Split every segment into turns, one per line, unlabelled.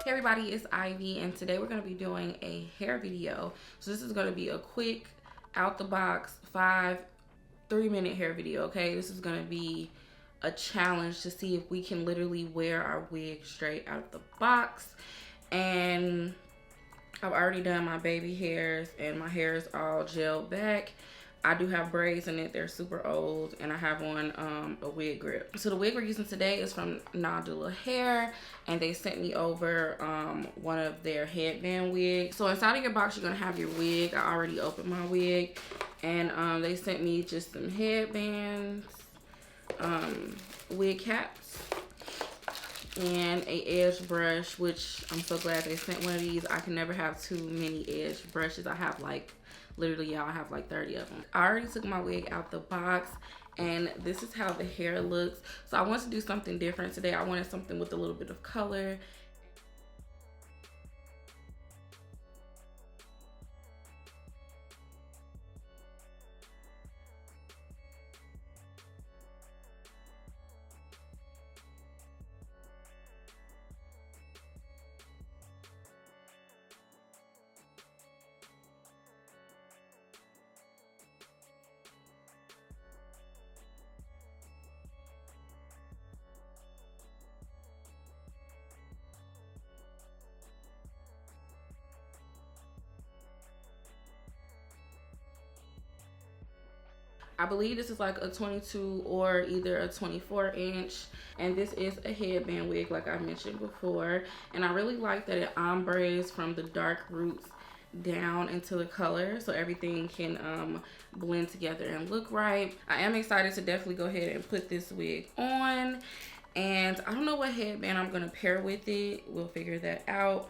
Hey everybody, it's Ivy, and today we're going to be doing a hair video. So this is going to be a quick, out the box, 3-minute hair video, okay? This is going to be a challenge to see if we can literally wear our wig straight out of the box. And I've already done my baby hairs, and my hair is all gelled back. I do have braids in it, they're super old, and I have on a wig grip. So the wig we're using today is from Nadula Hair, and they sent me over one of their headband wigs. So inside of your box, you're gonna have your wig. I already opened my wig, and they sent me just some headbands, wig caps, and a edge brush, which I'm so glad they sent one of these. I can never have too many edge brushes. I have like, literally, y'all, I have like 30 of them. I already took my wig out the box, and this is how the hair looks. So I wanted to do something different today. I wanted something with a little bit of color. I believe this is like a 22 or either a 24-inch, and this is a headband wig like I mentioned before. And I really like that it ombres from the dark roots down into the color, so everything can blend together and look right. I am excited to definitely go ahead and put this wig on, and I don't know what headband I'm gonna pair with it. We'll figure that out.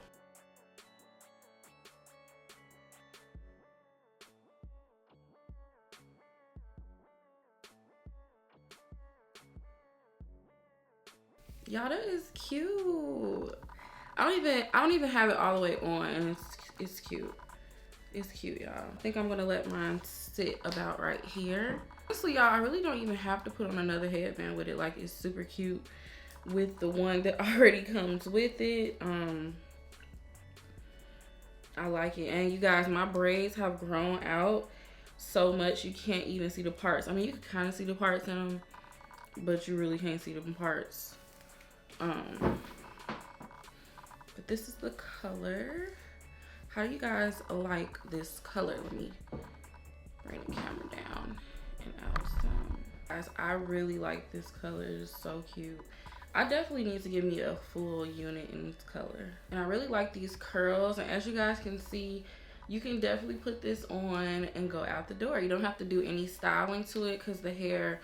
Y'all, that is cute. I don't even have it all the way on, and it's cute. It's cute, y'all. I think I'm gonna let mine sit about right here. Honestly, y'all, I really don't even have to put on another headband with it. Like, it's super cute with the one that already comes with it. I like it. And you guys, my braids have grown out so much you can't even see the parts. I mean, you can kind of see the parts in them, but you really can't see the parts. But this is the color. How do you guys like this color? Let me bring the camera down and out some. Guys, I really like this color. It's so cute. I definitely need to give me a full unit in this color. And I really like these curls, and as you guys can see, you can definitely put this on and go out the door. You don't have to do any styling to it because the hair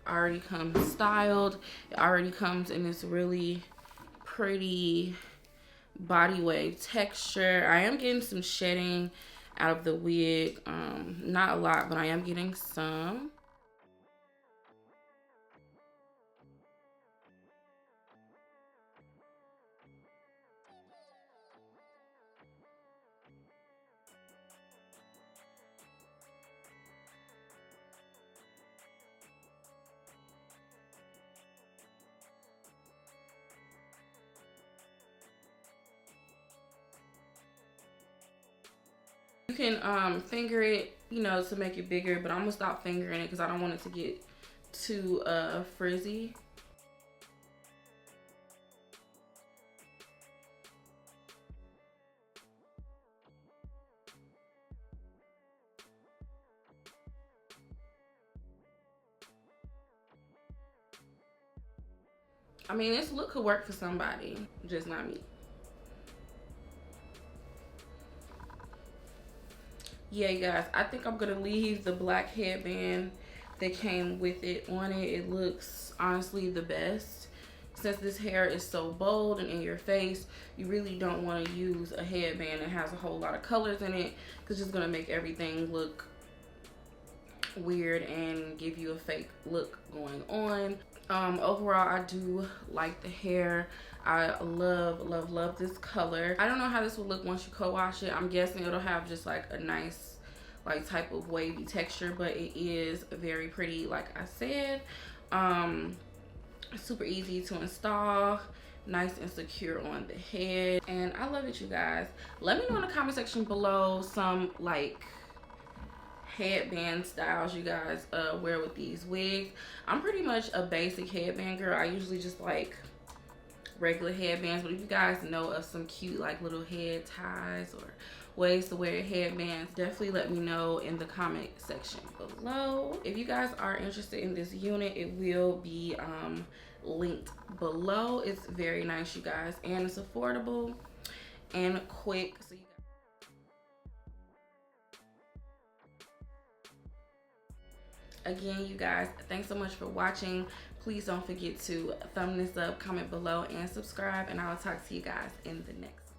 already comes styled. It already comes in this really pretty body wave texture. I am getting some shedding out of the wig, not a lot, but I am getting some. You can finger it, you know, to make it bigger, but I'm gonna stop fingering it because I don't want it to get too frizzy. I mean, this look could work for somebody, just not me. Yeah, you guys, I think I'm gonna leave the black headband that came with it on it. It looks honestly the best. Since this hair is so bold and in your face, you really don't want to use a headband that has a whole lot of colors in it, because it's just gonna make everything look weird and give you a fake look going on. Overall, I do like the hair. I love this color. I don't know how this will look once you co-wash it. I'm guessing it'll have just like a nice like type of wavy texture, but it is very pretty, like I said. Super easy to install. nice and secure on the head, and I love it, you guys. Let me know in the comment section below some like headband styles you guys wear with these wigs. I'm pretty much a basic headband girl. I usually just like regular headbands, but if you guys know of some cute like little head ties or ways to wear headbands, definitely let me know in the comment section below. If you guys are interested in this unit, it will be linked below. It's very nice, you guys, and it's affordable and quick. So again, you guys, thanks so much for watching. Please don't forget to thumb this up, comment below, and subscribe, and I'll talk to you guys in the next